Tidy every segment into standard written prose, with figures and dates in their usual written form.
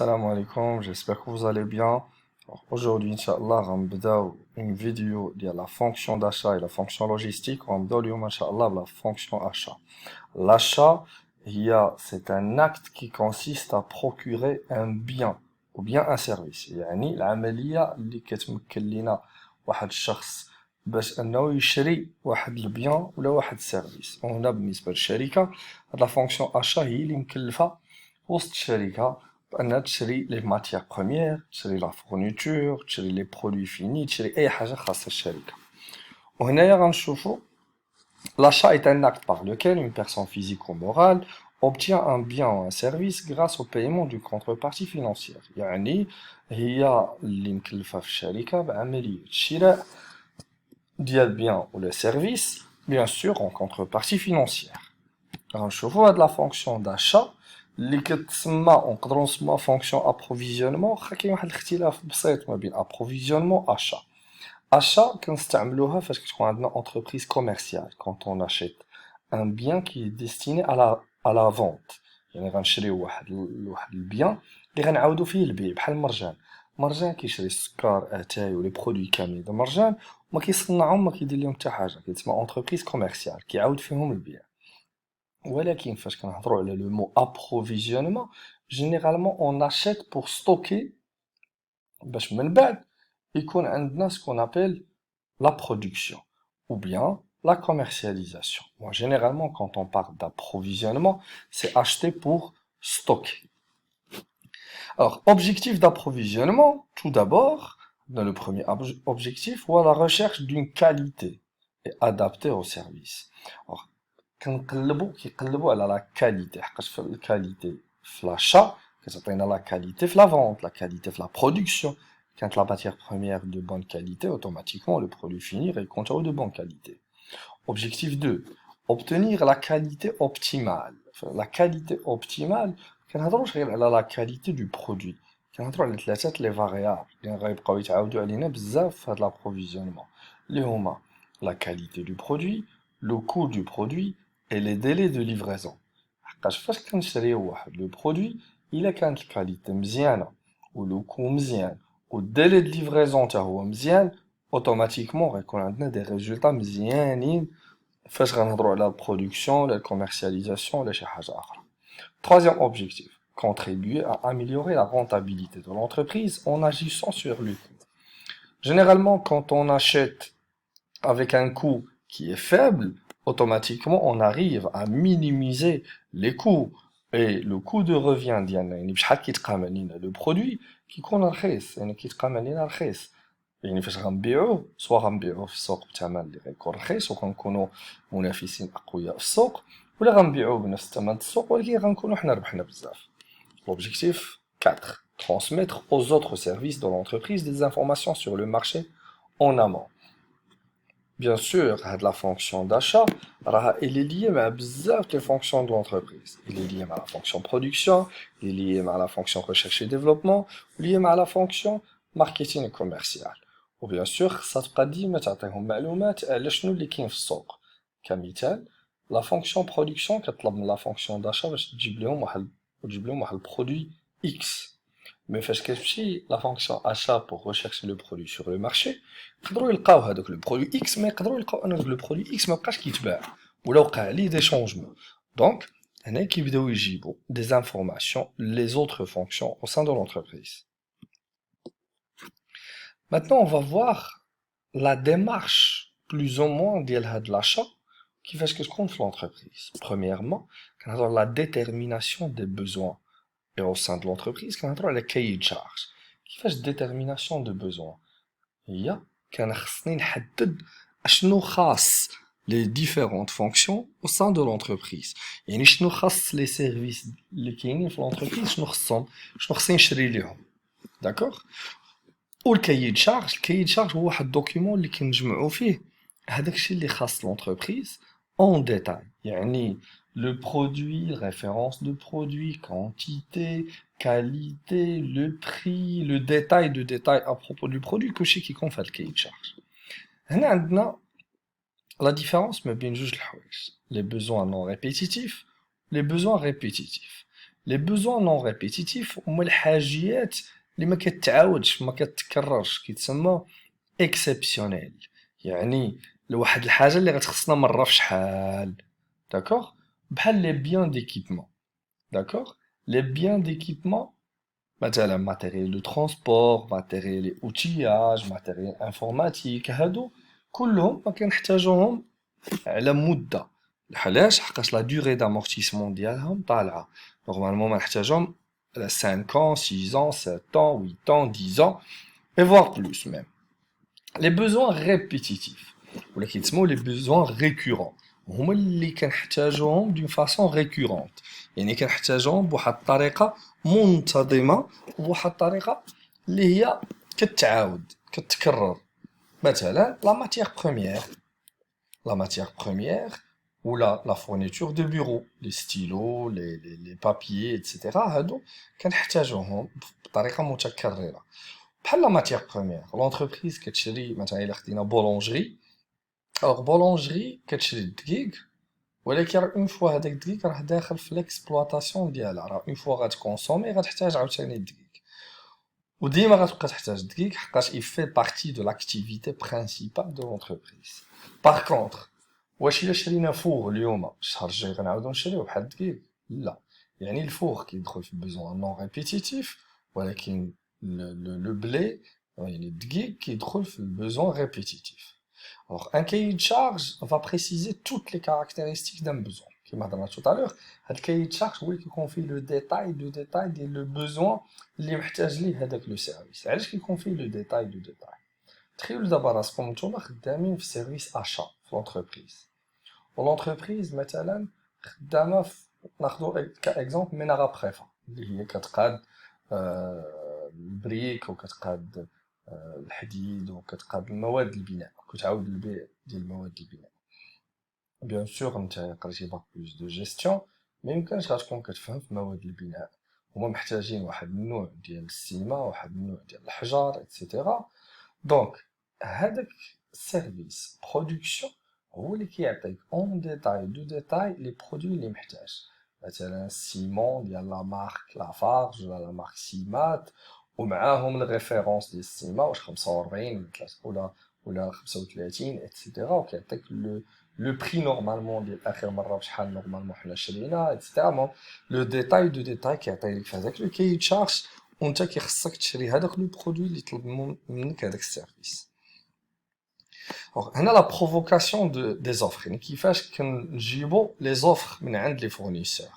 Salam alaikum, j'espère que vous allez bien. Alors, aujourd'hui, Inch'Allah, on va une vidéo de la fonction d'achat et la fonction logistique. On va Inch'Allah, la fonction achat. L'achat, c'est un acte qui consiste à procurer un bien ou bien un service. يعني العملية اللي كتمكن لنا واحد الشخص باش انه يشري واحد البيان ولا واحد السيرفيس. وهنا بالنسبة للشركة هاد لا فونكسيون achat هي اللي مكلفة وسط الشركة بأنها تشري لي ماتيير بروميير، تشري لا فورنيتور، تشري لي برودوي فيني، تشري أي حاجة خاصة الشركة. وهنايا غنشوفو l'achat est un acte par lequel une personne physique ou morale obtient un bien ou un service grâce au paiement d'une contrepartie financière. يعني هي اللي مكلفة في الشركة بعملية شراء ديال bien ou le service, bien sûr en contrepartie financière. غنشوفو هاد لا فونكسيون d'achat اللي كتسمى ونقدروا نسموها فونكسيون ابروفيزيونمون، واخا كاين واحد الاختلاف بسيط ما بين ابروفيزيونمون achat. Achat كنستعملوها فاش كتكون عندنا entreprise commerciale quand on achète un bien qui est destiné à la vente. يعني غنشريو واحد البيان اللي غنعاودو فيه البيع بحال مرجان. مرجان كيشري السكر اتاي ولي برودوي كاملين د مرجان وما كيصنعهم ما كيدير لهم حتى حاجه، كيتسمى entreprise commerciale كيعاود فيهم البيع. ولكن فاش كنهضروا على لو مو approvisionnement, généralement on achète pour stocker باش من بعد يكون عندنا ce qu'on appelle la production ou bien la commercialisation. Bon, généralement quand on parle d'approvisionnement, c'est acheter pour stocker. Alors, objectif d'approvisionnement, tout d'abord, dans le premier objectif, ou la recherche d'une qualité et adaptée au service. Alors, كيقلبوا على la qualité حقاش في الكاليتي في l'achat كتعطينا la qualité في la vente, la qualité في la production. Quand la matière première de bonne qualité, automatiquement le produit fini est de bonne qualité. Objectif 2, obtenir la qualité optimale. Enfin, la qualité optimale, كنهضروش غير على la qualité du produit. كنهضروا على ثلاثه لي فاريابل اللي غيبقاو يتعاودوا علينا بزاف في هاد l'approvisionnement اللي هما la qualité du produit, le coût du produit et les délais de livraison. حقاش فاش كنشريو واحد لو برودوي الا كانت الكاليتي مزيانه ولو كو مزيان والديلي دو ليفريزون تا هو مزيان اوتوماتيكمون غيكون عندنا دي ريزولطا مزيانين فاش غنهضروا على البرودكسيون ولا الكوميرسياليزاسيون ولا شي حاجه اخرى. Troisième objectif, contribuer à améliorer la rentabilité de l'entreprise en agissant sur le coût. Généralement, quand on achète avec un coût qui est faible, automatiquement on arrive à minimiser les coûts et le coût de revient ديالنا. يعني بشحال كيتقام لينا لو برودوي كيكون رخيص، يعني كيتقام لينا رخيص. يعني فاش غنبيعوه سوا غنبيعوه في السوق بثمن اللي غيكون رخيص وغنكونوا منافسين اقوياء في السوق، ولا غنبيعوه بنفس الثمن السوق ولكن غنكونوا حنا ربحنا بزاف. L'objectif 4, transmettre aux autres services de l'entreprise des informations sur le marché en amont. Bien sûr, la fonction d'achat, elle est liée à bzaf les fonctions de l'entreprise. Elle est liée à la fonction production, elle est liée à la fonction recherche et développement, liée à la fonction marketing et commercial. Ou bien sûr, ça te dit, mais تعطيهم معلومات على شنو اللي كاين في السوق. كمثال, la fonction production كتطلب من la fonction d'achat باش تجيب لهم واحد البرودوي X. Mais فاش كتمشي la fonction achat pour rechercher le produit sur le marché, يقدروا يلقاو هذاك لو برودوي اكس، ما يقدروا يلقاو ان لو برودوي اكس ما بقاش كيتباع ولا وقع عليه دي شونجمون. دونك هنا كيبداو يجيبوا des informations les autres fonctions au sein de l'entreprise. Maintenant on va voir la démarche plus ou moins ديال هاد l'achat كيفاش كتكون في l'entreprise. Premièrement, كنهضروا la détermination des besoins et au sein de l'entreprise كنهضروا على cahier de charge. كيفاش détermination de besoins هي كان خصني نحدد اشنو خاص les différentes fonctions au sein de l'entreprise. يعني شنو خاص les services اللي كاينين في l'entreprise شنو خصني نشري ليهم. داكوغ. والكايي شارج، الكايي شارج هو واحد الدوكيومون اللي كنجمعوا فيه هذاك الشيء اللي خاص l'entreprise en détail. يعني le produit, référence de produit, quantité, qualité, le prix, le détail à propos du produit كلشي كيكون في هاد الكايي شارج. هنا عندنا la différence ما بين جوج الحوايج، les besoins non répétitifs, les besoins répétitifs. Les besoins non répétitifs هما الحاجيات اللي ما كتعاودش ما كتكررش كيتسمى exceptionnel. يعني لواحد الحاجة اللي غتخصنا مرة في شحال. D'accord? بحال les biens d'équipement. D'accord? Les biens d'équipement مثلا matériel de transport, matériel outillage, matériel informatique, هادو كلهم ما كنحتاجوهم على مدة. علاش؟ حقاش لا durée d'amortissement ديالهم طالعة. نورمالمون ما نحتاجهم على 5 ans, 6 ans, 7 ans, 8 ans, 10 ans, et voire plus même. Les besoins répétitifs, ou qui sont les besoins récurrents. هما اللي كنحتاجوهم d'une façon récurrente. يعني كنحتاجوهم بواحد الطريقة منتظمة وبواحد الطريقة اللي هي كتعاود كتكرر. مثلا la matière première ou la fourniture de bureau, les stylos, les papiers, etc. هادو كنحتاجوهم بطريقة متكررة. بحال la matière première, l'entreprise كتشري مثلا إلا خدينا بولونجري. alors بولونجري كتشري الدقيق ولكن راه اون فوا هذاك الدقيق راه داخل في ليكسبلوطاسيون ديالها، راه اون فوا غتكونسومي غتحتاج عاوتاني الدقيق، وديما غتبقى تحتاج الدقيق حقاش il fait partie de l'activité principale de l'entreprise. par contre واش الا شرينا فوغ اليوم الشهر الجاي غنعاودو نشريو بحال الدقيق؟ لا. يعني الفوغ كيدخل في besoin non répétitif ولكن le blé يعني الدقيق كيدخل في besoin répétitif. Alors, un cahier de charge va préciser toutes les caractéristiques d'un besoin. Comme on a dit tout à l'heure, le cahier de charge oui, qui confie le détail et le besoin اللي محتاج ليه هذاك le service. علاش كيكونفي le détail du détail. تخيلوا دابا راسكم نتوما خدامين في سيرفيس اشا في l'entreprise. والentreprise مثلا خدامه ناخذوا كاكزومبل مناره بريفا اللي هي كتقاد البريك وكتقاد الحديد وكتقاد المواد البناء كتعاود البيع ديال المواد البناء. بيان سور نتا قريتي باك بلوس دو جيستيون ما يمكنش غتكون كتفهم في مواد البناء، هما محتاجين واحد النوع ديال السيمه واحد النوع ديال الحجر ايتترا. دونك هذاك السيرفيس برودكسيون هو اللي كيعطيك اون ديتاي دو ديتاي لي برودوي اللي محتاج. مثلا السيمون ديال لا مارك لافارج ولا لا مارك سيمات ومعاهم الريفيرونس ديال السيما واش 45 ولا 35 ايتترا وكيعطيك لو بري نورمالمون ديال اخر مره بشحال نورمالمون حنا شرينا ايتترا. لو ديتاي دو ديتاي كيعطي لك في هذاك لو كاي تشارج وانت كيخصك تشري هذاك لو برودوي اللي طلب منك هذاك السيرفيس. هنا لا بروفوكاسيون دي زوفر يعني كيفاش كنجيبو لي زوفر من عند لي فورنيسور.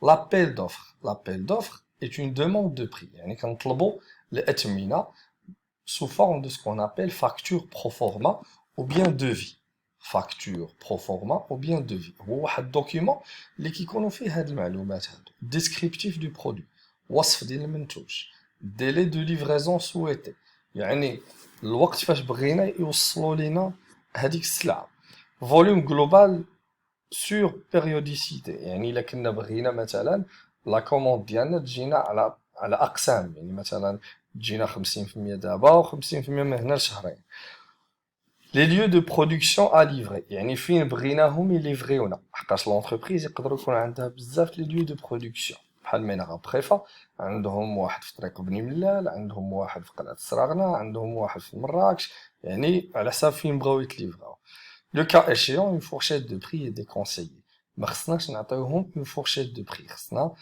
لابيل دوفر est une demande de prix. يعني كنطلبوا الأثمنة sous forme de ce qu'on appelle facture pro forma ou bien devis. facture pro forma ou bien devis. هو واحد دوكيومون اللي كيكونوا فيه هاد المعلومات هادو. descriptif du produit. وصف ديال المنتوج. délai de livraison souhaité. يعني الوقت فاش بغينا يوصلوا لينا هذيك السلعة. volume global sur périodicité. يعني إلا كنا بغينا مثلا لا كوموند ديالنا تجينا على اقسام، يعني مثلا تجينا 50% دابا و50% من هنا لشهرين. لي ليو دو برودكسيون ا ليفري يعني فين بغيناهم يليفريونا، حقاش لونتربريز يقدروا يكون عندها بزاف لي ليو دو برودكسيون بحال مينارا بريفا عندهم واحد في طريق بني ملال، عندهم واحد في قلعة السراغنة، عندهم واحد في مراكش، يعني على حساب فين بغاو يتليفراو. لو كا ايشيون اون فورشيت دو بري اي ديكونسيي. ما خصناش نعطيوهم اون فورشيت دو بري، خصنا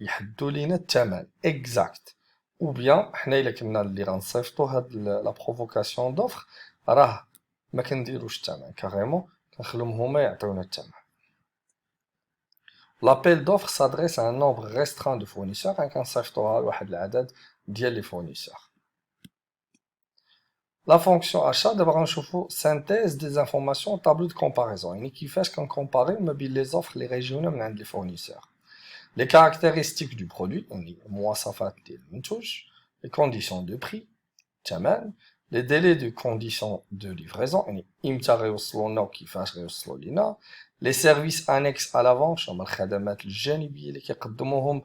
يحدوا لينا الثمن اكزاكت. او بيان حنا الا كنا اللي غنصيفطوا هاد لا بروفوكاسيون دوفر راه ما كنديروش الثمن كاريمون، كنخليهم هما يعطيونا الثمن. لابيل دوفر s'adresse à un nombre restreint de fournisseurs كنصيفطوها لواحد العدد ديال لي فورنيسور. La fonction achat, d'abord on chauffe synthèse des informations, tableau de comparaison. يعني كيفاش كنكومباريو ما بين les offres les régionaux من عند les fournisseurs. Les caractéristiques du produit, يعني مواصفات ديال المنتوج, les conditions de prix, الثمن, les délais de conditions de livraison, يعني إمتى غيوصلوا لنا وكيفاش غيوصلوا لينا, les services annexes à la vente, هما الخدمات الجانبية اللي كيقدموهم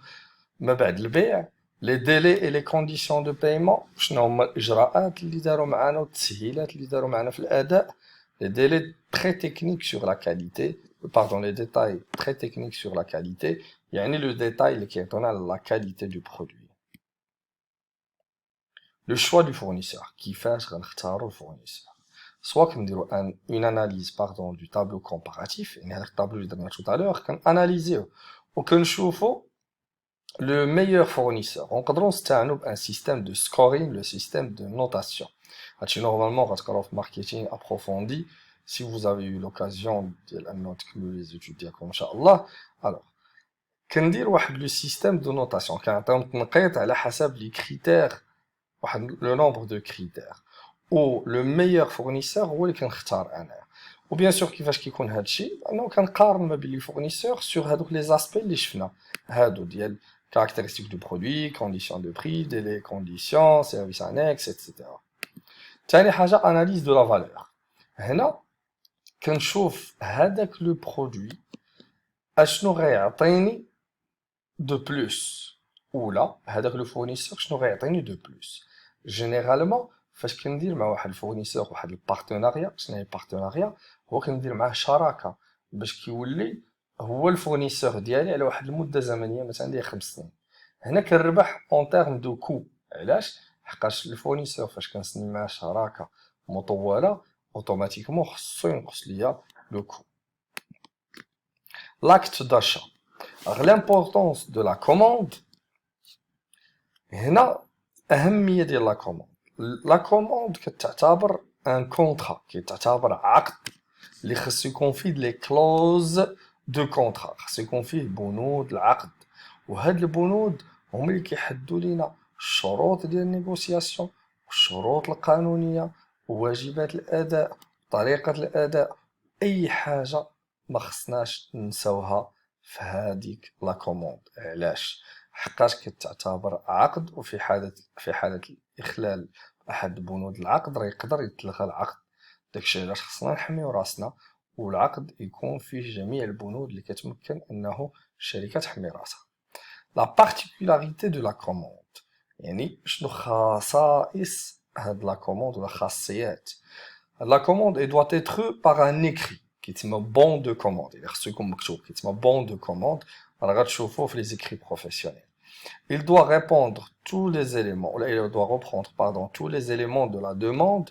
ما بعد البيع. لي ديلي اي لي كونديسيون دو بايمون شنو هما الاجراءات اللي داروا معنا والتسهيلات اللي داروا معنا في الاداء. لي ديلي تري تكنيك سور لا كاليتي باردون لي ديتاي تري تكنيك سور لا كاليتي يعني le détail اللي كيعطينا على la qualité du produit. Le choix du fournisseur, كيفاش غنختاروا الفورنيسور. Soit كنديروا une analyse pardon du tableau comparatif, يعني هذاك الطابلو اللي درنا tout à l'heure كناناليزيوه وكنشوفوا le meilleur fournisseur. ونقدروا نستعملوا بان système de scoring, le système de notation. هادشي normalement غتقراو في marketing approfondi si vous avez eu l'occasion ديال انه تكملوا les études ديالكم ان شاء الله. alors كندير واحد لو سيستيم دو نوتاسيون كنعطيهم تنقيط على حسب لي كريتير واحد لو نومبر دو كريتير و لو ميور فورنيسور هو اللي كنختار انا وبيان سور كيفاش كيكون هادشي انه كنقارن ما بين لي فورنيسور سور هادوك لي زاسبي اللي شفنا هادو ديال caractéristiques du produit, conditions de prix, délai, conditions, services annexes, etc. ثاني حاجه analyse de la valeur. هنا كنشوف هذاك لو برودوي اشنو غيعطيني دو بلوس ولا هذاك لو فورنيسور شنو غيعطيني دو بلوس. جينيرالمون فاش كندير مع واحد الفورنيسور واحد البارتناريا، شنو هي البارتناريا؟ هو كندير معاه شراكه باش كيولي هو الفورنيسور ديالي على واحد المده زمنيه مثلا ديال 5 سنين. هنا كنربح اون تيرم دو كو. علاش؟ حقاش الفورنيسور فاش كنسني معاه شراكه مطوله اوتوماتيكمون خصو ينقص ليا لو كو. لاكت داشا. l'importance de la commande هنا أهمية ديال لا كوموند. لا كوموند كتعتبر ان كونطرا، كتعتبر عقد اللي خصو يكون فيه لي كلوز دو كونطرا، خصو يكون فيه بنود العقد، وهاد البنود هما اللي كيحددوا لينا الشروط ديال النيغوسياسيون والشروط القانونيه وواجبات الاداء طريقه الاداء. اي حاجه ما خصناش نساوها في هذيك لا كوموند. علاش؟ حقاش كتعتبر عقد، وفي حاله اخلال احد بنود العقد راه يقدر يتلغى العقد. داكشي علاش خصنا نحميو راسنا والعقد يكون فيه جميع البنود اللي كتمكن انه الشركه تحمي راسها. لا بارتيكولاريتي دو لا كوموند يعني شنو خصائص هاد لا كوموند ولا خاصيات. لا كوموند اي doit être par un écrit كيتسمى بون دو كوموند، يعني خصو يكون مكتوب كيتسمى بون دو كوموند، راه غتشوفوه في لي زيكري بروفيسيونيل. Il doit répondre tous les éléments, il doit reprendre, pardon, tous les éléments de la demande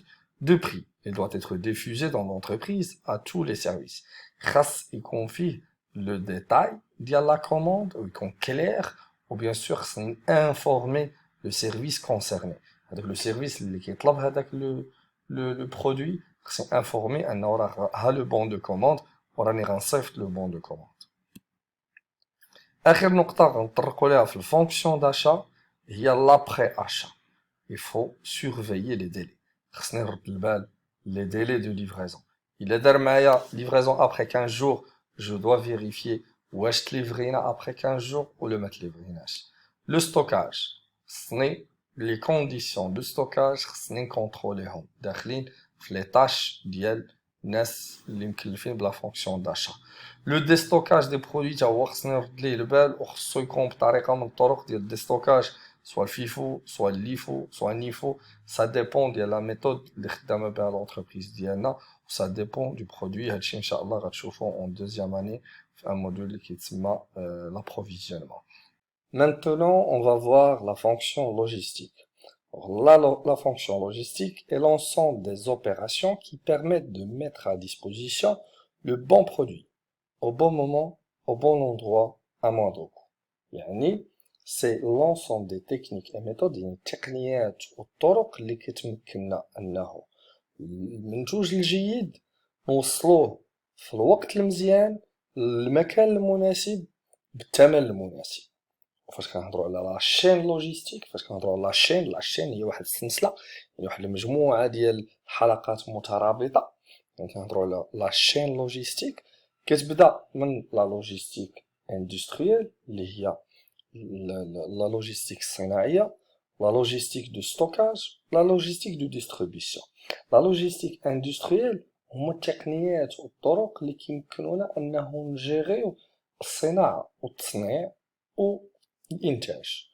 de prix. Il doit être diffusé dans l'entreprise à tous les services. خاص يكون فيه le détail ديال la commande, ou يكون clair, ou bien sûr خصني informer le service concerné. هذاك le service اللي كيطلب هذاك le produit خصني informer انه راه ها le bon de commande وراني غنصيفط le bon de commande. آخر نقطة غنطرقوا ليها في الفونكسيون داشا هي لابخي اشا. il faut surveiller les délais. خصني نرد البال les délais de livraison. إلا دار معايا livraison après 15 jours je dois vérifier واش تليفرينا après 15 jours ولا ما تليفريناش. لو ستوكاج خصني لي كونديسيون دو ستوكاج خصني نكونتروليهم داخلين في لي طاش ديال الناس اللي مكلفين بلا فونكسيون داشا. لو ديستوكاج دي برودوي تا هو خصني نرد ليه البال وخصو يكون بطريقه من الطرق ديال الديستوكاج سوا الفيفو سوا الليفو سوا النيفو. سا ديبون ديال لا ميثود اللي خدامه بها لونتربريز ديالنا وسا ديبون دو برودوي. هادشي ان شاء الله غتشوفوه اون دوزيام اني في ان موديول اللي كيتسمى لابروفيزيونمون. Maintenant, on va voir la fonction logistique. La fonction logistique est l'ensemble des opérations qui permettent de mettre à disposition le bon produit, au bon moment, au bon endroit, à moindre coût. يعني c'est l'ensemble des techniques et méthodes يعني التقنيات والطرق اللي كتمكننا انه المنتوج الجيد نوصلوه في الوقت المزيان المكان المناسب بالثمن المناسب. وفاش كنهضروا على لا شين لوجيستيك، فاش كنهضروا على لا شين هي واحد السلسله، يعني واحد المجموعه ديال الحلقات مترابطه. يعني كنهضروا على لا شين لوجيستيك كتبدا من لا لوجيستيك اندستريال اللي هي لا لوجيستيك الصناعيه، لا لوجيستيك دو ستوكاج، لا لوجيستيك دو ديستريبيسيون. لا لوجيستيك اندستريال هما التقنيات والطرق اللي كيمكنونا انه نجيريو الصناعه والتصنيع والإنتاج.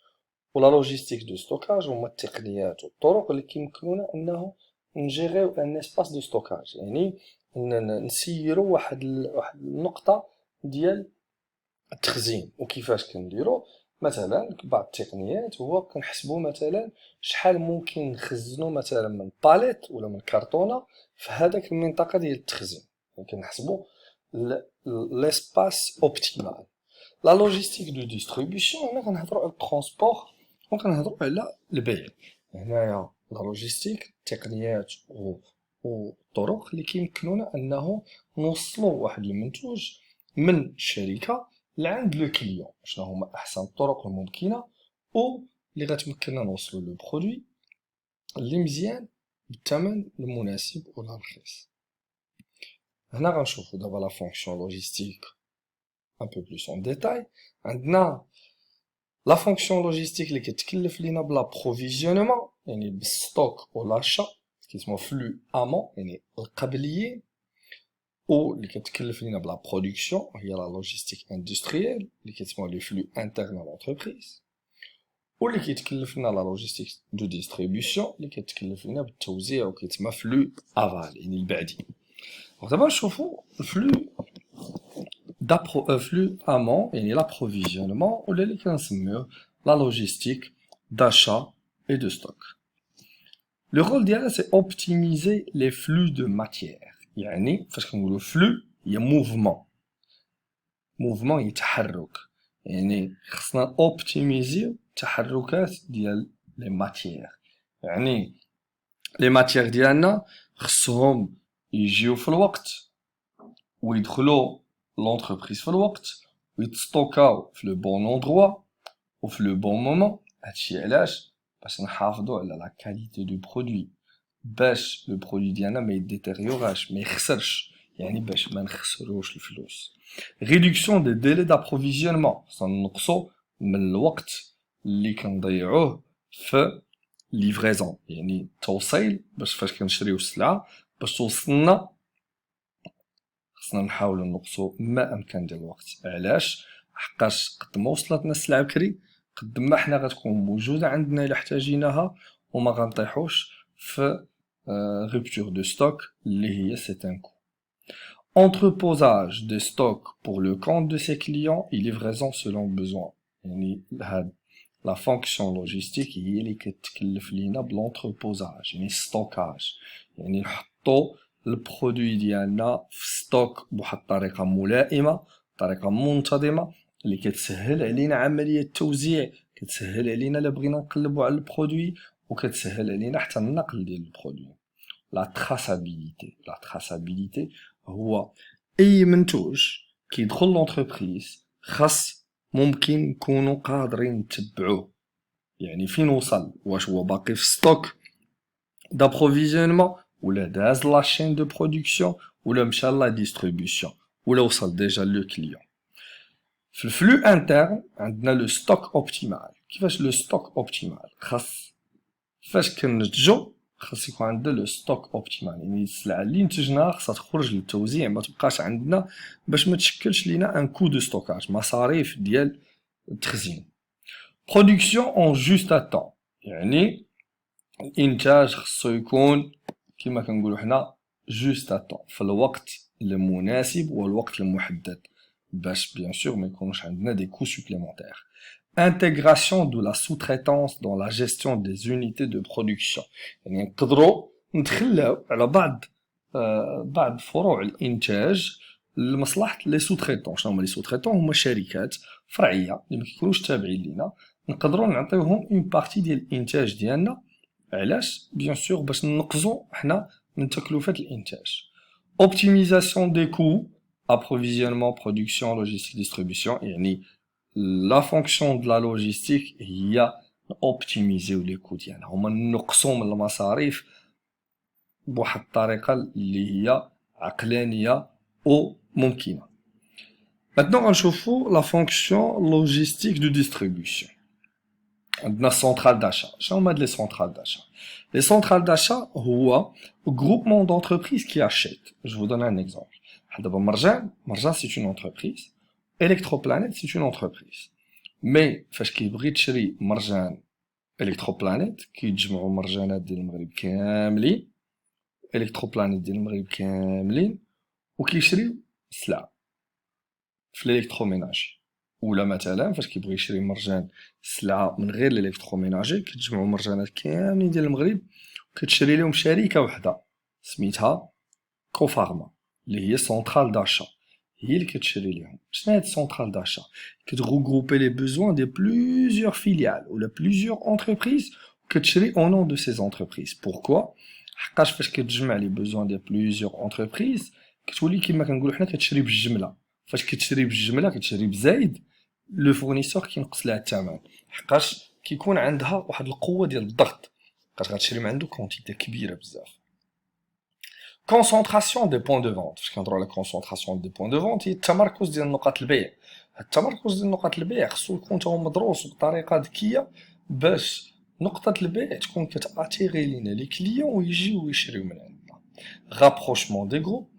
ولا لوجيستيك دو ستوكاج هما التقنيات والطرق اللي كيمكنونا انه نجيريو ان اسباس دو ستوكاج، يعني نسيروا واحد النقطه ديال التخزين وكيفاش كنديرو. مثلا بعض التقنيات هو كنحسبو مثلا شحال ممكن نخزنو مثلا من باليت ولا من كرتونة في هذاك المنطقة ديال التخزين، يعني كنحسبو l'espace optimal. لا لوجيستيك دو ديستريبيسيون هنا كنهضرو على الترونسبور وكنهضرو على البيع. هنايا لا لوجيستيك تقنيات والطرق اللي كيمكنونا انه نوصلو واحد المنتوج من الشركة لعند لو كليون. شنو هما احسن الطرق الممكنة و اللي غتمكننا نوصلو لو برودوي اللي مزيان بالثمن المناسب ولا رخيص. هنا غنشوفو دابا لا فونكسيون لوجيستيك un peu plus en détail. عندنا لا فونكسيون لوجيستيك اللي كتكلف لينا بالابروفيزيونمون يعني بالستوك والاشا كيسمو فلو امون يعني القبليين، و اللي كتكلف لينا بلا برودكسيون هي لا لوجيستيك اندستريال اللي كيسمو لي فلو انترن لونتربريز، واللي كيتكلف لنا لا لوجيستيك دو ديستريبيسيون اللي كتكلف لينا بالتوزيع وكيتسمى فلو افال يعني البعدي. دابا نشوفو الفلو flux amont يعني l'approvisionnement ou اللي كنسميوه la logistique d'achat et de stock. Le rôle ديالها c'est optimiser les flux de matière. يعني فاش كنقولوا flux هي mouvement يتحرك، يعني خصنا optimiser التحركات ديال les matières. يعني les matières ديالنا خصهم يجيو في الوقت ويدخلوا l'entreprise في الوقت ويتستوكاو في لو بون اندروا وفي لو بون مومون. هادشي علاش؟ باش نحافظوا على لا كاليتي دو برودوي، باش لو برودوي ديالنا ما يديتيريوراش ما يخسرش، يعني باش ما نخسروش الفلوس. ريدكسيون دي ديلي دابروفيزيونمون، خصنا نقصوا من الوقت اللي كنضيعوه في ليفريزون يعني التوصيل، باش فاش كنشريو السلعه باش توصلنا خصنا نحاولوا نقصوا ما امكن ديال الوقت. علاش؟ حقاش قد ما وصلتنا السلعه بكري قد ما حنا غتكون موجوده عندنا الا احتاجيناها وما غنطيحوش في rupture de stock اللي هي c'est un coût. Entreposage des stocks pour le compte de ses clients et livraison selon besoin. يعني هاد لا فونكسيون لوجيستيك هي اللي كتكلف لينا بلونتربوزاج يعني ستوكاج، يعني نحطو البرودوي ديالنا في ستوك بواحد الطريقه ملائمه، طريقه منتظمه اللي كتسهل علينا عمليه التوزيع، كتسهل علينا الا بغينا نقلبوا على البرودوي، وكتسهل علينا حتى النقل ديال البرودوي. لا تراسابيليتي هو اي منتوج كيدخل لونتربريز خاص ممكن نكونوا قادرين نتبعوه، يعني فين وصل، واش هو باقي في ستوك دابروفيزيونمون ولا داز لاشين دو برودكسيون ولا مشى لا ديستريبيسيون ولا وصل ديجا لو كليون. في الفلو انترن عندنا لو ستوك اوبتيمال. كيفاش لو ستوك اوبتيمال؟ خاص فاش كننتجو خاص يكون عندنا لو ستوك اوبتيمال، يعني السلعه اللي نتجناها خاصها تخرج للتوزيع ما تبقاش عندنا باش ما تشكلش لينا ان كو دو ستوكاج مصاريف ديال التخزين. برودكسيون اون جوست ا طون يعني الانتاج خصو يكون كما كنقولوا حنا جوست ا طون في الوقت المناسب والوقت المحدد باش بيان سور ما يكونوش عندنا دي كو سوبليمونتير. Intégration de la sous-traitance dans la gestion des unités de production. يعني نقدروا نتخلاو على بعض فروع الانتاج لمصلحه لي سو-تريتون. شنو هما لي سو-تريتون؟ هما شركات فرعيه اللي ما كيكونوش تابعين لينا، نقدروا نعطيوهم اون بارتي ديال الانتاج ديالنا. علاش؟ بيان سور باش نقصوا حنا من تكلفه الانتاج. Optimisation des coûts, approvisionnement, production, logistique, distribution. يعني لا فونكسيون دو لا لوجيستيك هي اوبتيميزيو لي كو ديالنا، هما نقصوا من المصاريف بواحد الطريقه اللي هي عقلانيه وممكنه. maintenant غنشوفوا لا فونكسيون لوجيستيك دو ديستريبيسيون. عندنا سونترال داشا. شنو هما هاد لي سونترال داشا؟ لي سونترال داشا هو groupement d'entreprises qui achètent. Je vous donne un exemple. دابا مرجان c'est une entreprise. Electroplanète c'est une entreprise. مي فاش كيبغي تشري مرجان الكتروبلانيت كيتجمعوا مرجانات ديال المغرب كاملين، الكتروبلانيت ديال المغرب كاملين، وكيشريو سلعه في الالكتروميناج. ولا مثلا فاش كيبغي يشري مرجان سلعة من غير الالكتروميناجي كتجمعوا مرجانات كاملين ديال المغرب وكتشري لهم شركة وحدة سميتها كوفارما اللي هي سونترال داشا هي اللي كتشري لهم. شنو هاد سونترال داشا؟ كتغروبي لي بوزوان دي بلوزيور فيليال ولا بلوزيور اونتربريز وكتشري او نون دو سي زونتربريز. بوركوا؟ حقاش فاش كتجمع لي بوزوان دي بلوزيور اونتربريز كتولي كيما كنقولوا حنا كتشري بالجملة. فاش كتشري بالجملة كتشري بزايد لو فورنيسور كينقص لها الثمن حقاش كيكون عندها واحد القوة ديال الضغط بقاش غتشري من عنده كونتيتي كبيرة بزاف. كونسونطراسيون دي بوين دو فونت. فاش كنهضروا على كونسونطراسيون دي بوين دو فونت هي التمركز ديال نقاط البيع. هاد التمركز ديال نقاط البيع خصو يكون تا هو مدروس بطريقة ذكية باش نقطة البيع تكون كتاتيغي لينا لي كليون ويجيو يشريو من عندنا. غابروشمون دي جروب،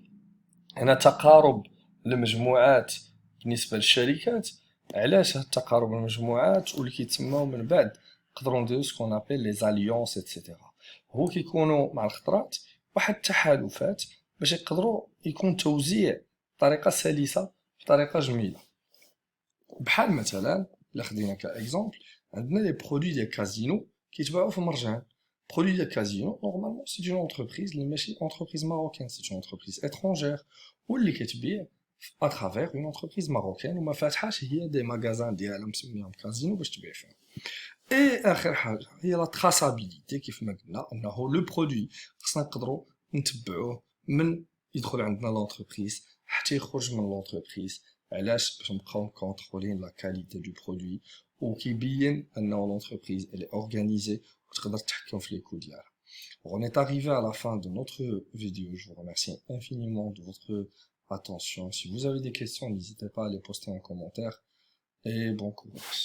هنا تقارب المجموعات بالنسبة للشركات. علاش هاد تقارب المجموعات واللي كيتسماو من بعد نقدروا نديرو سكون ابل لي زاليونس ايتترا. هو كيكونوا مع الخطرات واحد التحالفات باش يقدروا يكون توزيع بطريقة سلسة بطريقة جميلة. بحال مثلا الا خدينا كاكزومبل عندنا لي برودوي ديال كازينو كيتباعوا في مرجان. برودوي ديال كازينو نورمالمون سي اون انتربريز اللي ماشي انتربريز ماروكان، سي اون انتربريز اترونجير واللي كتبيع اترافير اون انتربريز ماروكان وما فاتحاش هي دي ماغازان ديالها مسميهم كازينو باش تبيع فيهم. اي اخر حاجه هي لا تراسابيليتي كيف ما قلنا انه لو برودوي خصنا نقدروا نتبعوه من يدخل عندنا لونتربريز حتى يخرج من لونتربريز. علاش؟ باش نبقاو نكونترولين لا كاليتي دو برودوي وكيبين انه لونتربريز الي اورغانيزي وتقدر تحكم في لي كو ديالها. On est arrivé à la fin de notre vidéo. Je vous remercie infiniment de votre attention. Si vous avez des questions, n'hésitez pas à les poster en commentaire. Et bon courage.